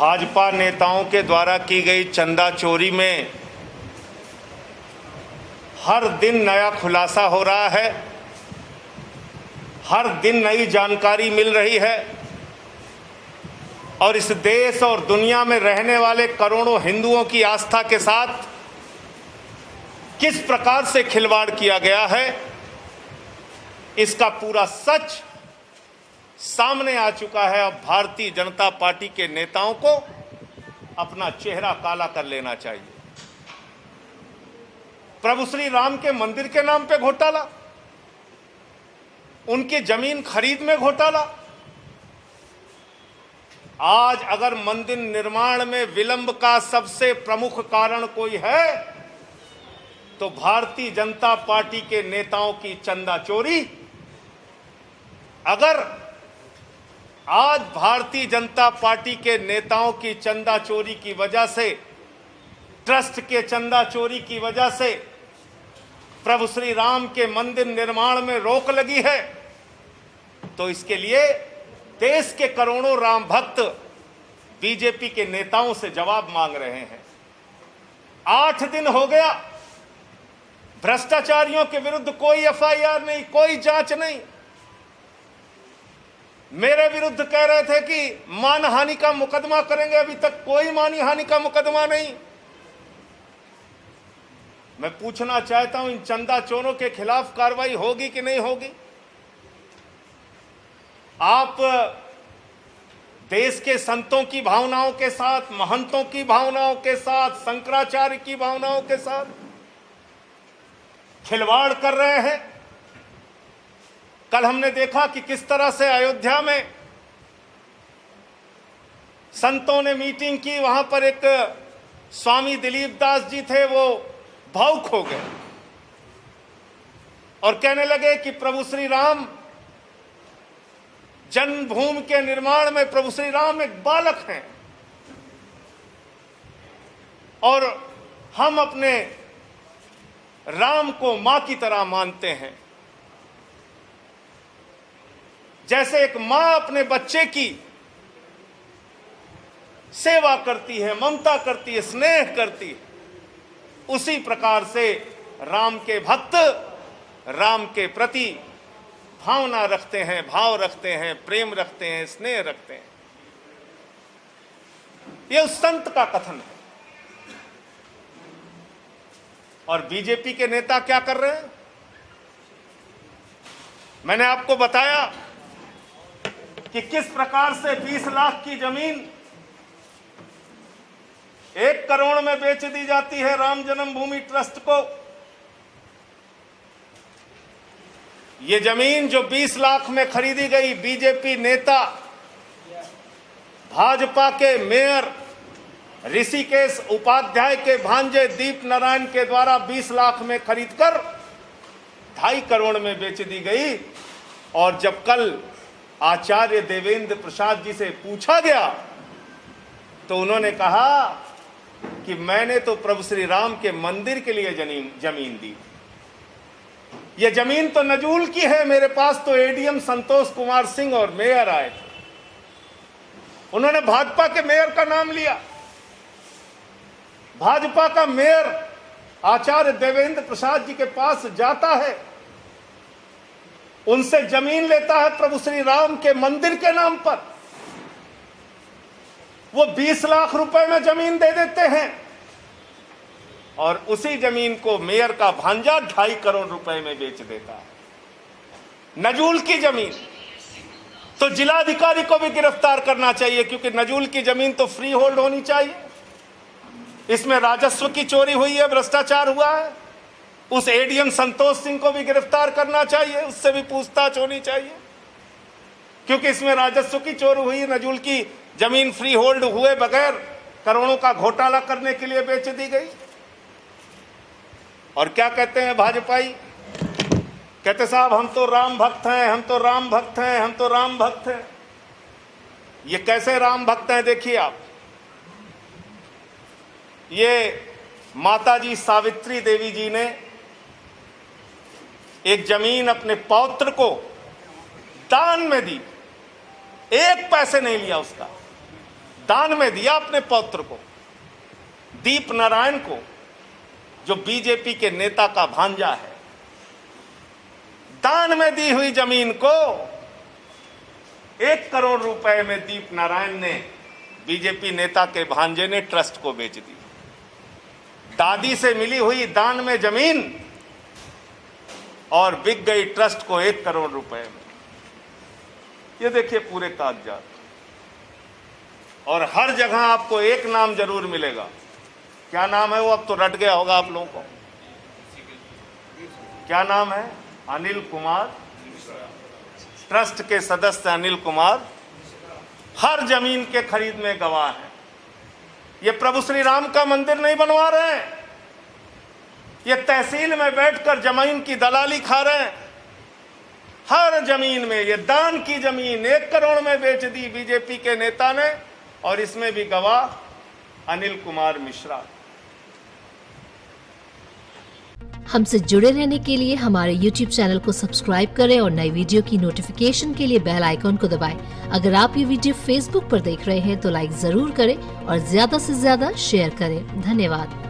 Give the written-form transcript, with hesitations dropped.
भाजपा नेताओं के द्वारा की गई चंदा चोरी में हर दिन नया खुलासा हो रहा है, हर दिन नई जानकारी मिल रही है और इस देश और दुनिया में रहने वाले करोड़ों हिंदुओं की आस्था के साथ किस प्रकार से खिलवाड़ किया गया है, इसका पूरा सच सामने आ चुका है। अब भारतीय जनता पार्टी के नेताओं को अपना चेहरा काला कर लेना चाहिए। प्रभु श्री राम के मंदिर के नाम पे घोटाला, उनकी जमीन खरीद में घोटाला। आज अगर मंदिर निर्माण में विलंब का सबसे प्रमुख कारण कोई है तो भारतीय जनता पार्टी के नेताओं की चंदा चोरी। अगर आज भारतीय जनता पार्टी के नेताओं की चंदा चोरी की वजह से, ट्रस्ट के चंदा चोरी की वजह से प्रभु श्री राम के मंदिर निर्माण में रोक लगी है, तो इसके लिए देश के करोड़ों राम भक्त बीजेपी के नेताओं से जवाब मांग रहे हैं। 8 दिन हो गया, भ्रष्टाचारियों के विरुद्ध कोई एफआईआर नहीं, कोई जांच नहीं। मेरे विरुद्ध कह रहे थे कि मानहानि का मुकदमा करेंगे, अभी तक कोई मानहानि का मुकदमा नहीं। मैं पूछना चाहता हूं, इन चंदा चोरों के खिलाफ कार्रवाई होगी कि नहीं होगी? आप देश के संतों की भावनाओं के साथ, महंतों की भावनाओं के साथ, शंकराचार्य की भावनाओं के साथ खिलवाड़ कर रहे हैं। कल हमने देखा कि किस तरह से अयोध्या में संतों ने मीटिंग की, वहां पर एक स्वामी दिलीप दास जी थे, वो भावुक हो गए और कहने लगे कि प्रभु श्री राम जन्मभूमि के निर्माण में प्रभु श्री राम एक बालक हैं और हम अपने राम को मां की तरह मानते हैं। जैसे एक मां अपने बच्चे की सेवा करती है, ममता करती है, स्नेह करती है, उसी प्रकार से राम के भक्त राम के प्रति भावना रखते हैं, भाव रखते हैं, प्रेम रखते हैं, स्नेह रखते हैं। यह उस संत का कथन है। और बीजेपी के नेता क्या कर रहे हैं? मैंने आपको बताया कि किस प्रकार से 20 लाख की जमीन 1 करोड़ में बेच दी जाती है राम जन्मभूमि ट्रस्ट को। ये जमीन जो 20 लाख में खरीदी गई, बीजेपी नेता भाजपा के मेयर ऋषिकेश उपाध्याय के भांजे दीप नारायण के द्वारा 20 लाख में खरीदकर 2.5 करोड़ में बेच दी गई। और जब कल आचार्य देवेंद्र प्रसाद जी से पूछा गया तो उन्होंने कहा कि मैंने तो प्रभु श्री राम के मंदिर के लिए जमीन दी। यह जमीन तो नजूल की है। मेरे पास तो एडीएम संतोष कुमार सिंह और मेयर आए थे, उन्होंने भाजपा के मेयर का नाम लिया। भाजपा का मेयर आचार्य देवेंद्र प्रसाद जी के पास जाता है, उनसे जमीन लेता है प्रभु श्री राम के मंदिर के नाम पर। वो 20 लाख रुपए में जमीन दे देते हैं और उसी जमीन को मेयर का भांजा 2.5 करोड़ रुपए में बेच देता है। नजूल की जमीन तो जिलाधिकारी को भी गिरफ्तार करना चाहिए, क्योंकि नजूल की जमीन तो फ्री होल्ड होनी चाहिए। इसमें राजस्व की चोरी हुई है, भ्रष्टाचार हुआ है। उस एडीएम संतोष सिंह को भी गिरफ्तार करना चाहिए, उससे भी पूछताछ होनी चाहिए, क्योंकि इसमें राजस्व की चोरी हुई। नजूल की जमीन फ्री होल्ड हुए बगैर करोड़ों का घोटाला करने के लिए बेच दी गई। और क्या कहते हैं भाजपाई? कहते साहब हम तो राम भक्त हैं, हम तो राम भक्त हैं, हम तो राम भक्त हैं। ये कैसे राम भक्त हैं देखिए आप। ये माताजी सावित्री देवी जी ने एक जमीन अपने पौत्र को दान में दी, 1 पैसे नहीं लिया उसका, दान में दिया अपने पौत्र को, दीप नारायण को, जो बीजेपी के नेता का भांजा है। दान में दी हुई जमीन को 1 करोड़ रुपए में दीप नारायण ने, बीजेपी नेता के भांजे ने, ट्रस्ट को बेच दी। दादी से मिली हुई दान में जमीन और बिक गई ट्रस्ट को 1 करोड़ रुपए में। ये देखिए पूरे कागजात, और हर जगह आपको एक नाम जरूर मिलेगा। क्या नाम है वो? अब तो रट गया होगा आप लोगों को। क्या नाम है? अनिल कुमार, ट्रस्ट के सदस्य अनिल कुमार हर जमीन के खरीद में गवाह हैं। ये प्रभु श्री राम का मंदिर नहीं बनवा रहे हैं, ये तहसील में बैठकर जमीन की दलाली खा रहे हैं। हर जमीन में, ये दान की जमीन 1 करोड़ में बेच दी बीजेपी के नेता ने, और इसमें भी गवाह अनिल कुमार मिश्रा। हमसे जुड़े रहने के लिए हमारे YouTube चैनल को सब्सक्राइब करें और नई वीडियो की नोटिफिकेशन के लिए बेल आइकॉन को दबाएं। अगर आप ये वीडियो Facebook पर देख रहे हैं तो लाइक जरूर करें और ज्यादा से ज्यादा शेयर करें। धन्यवाद।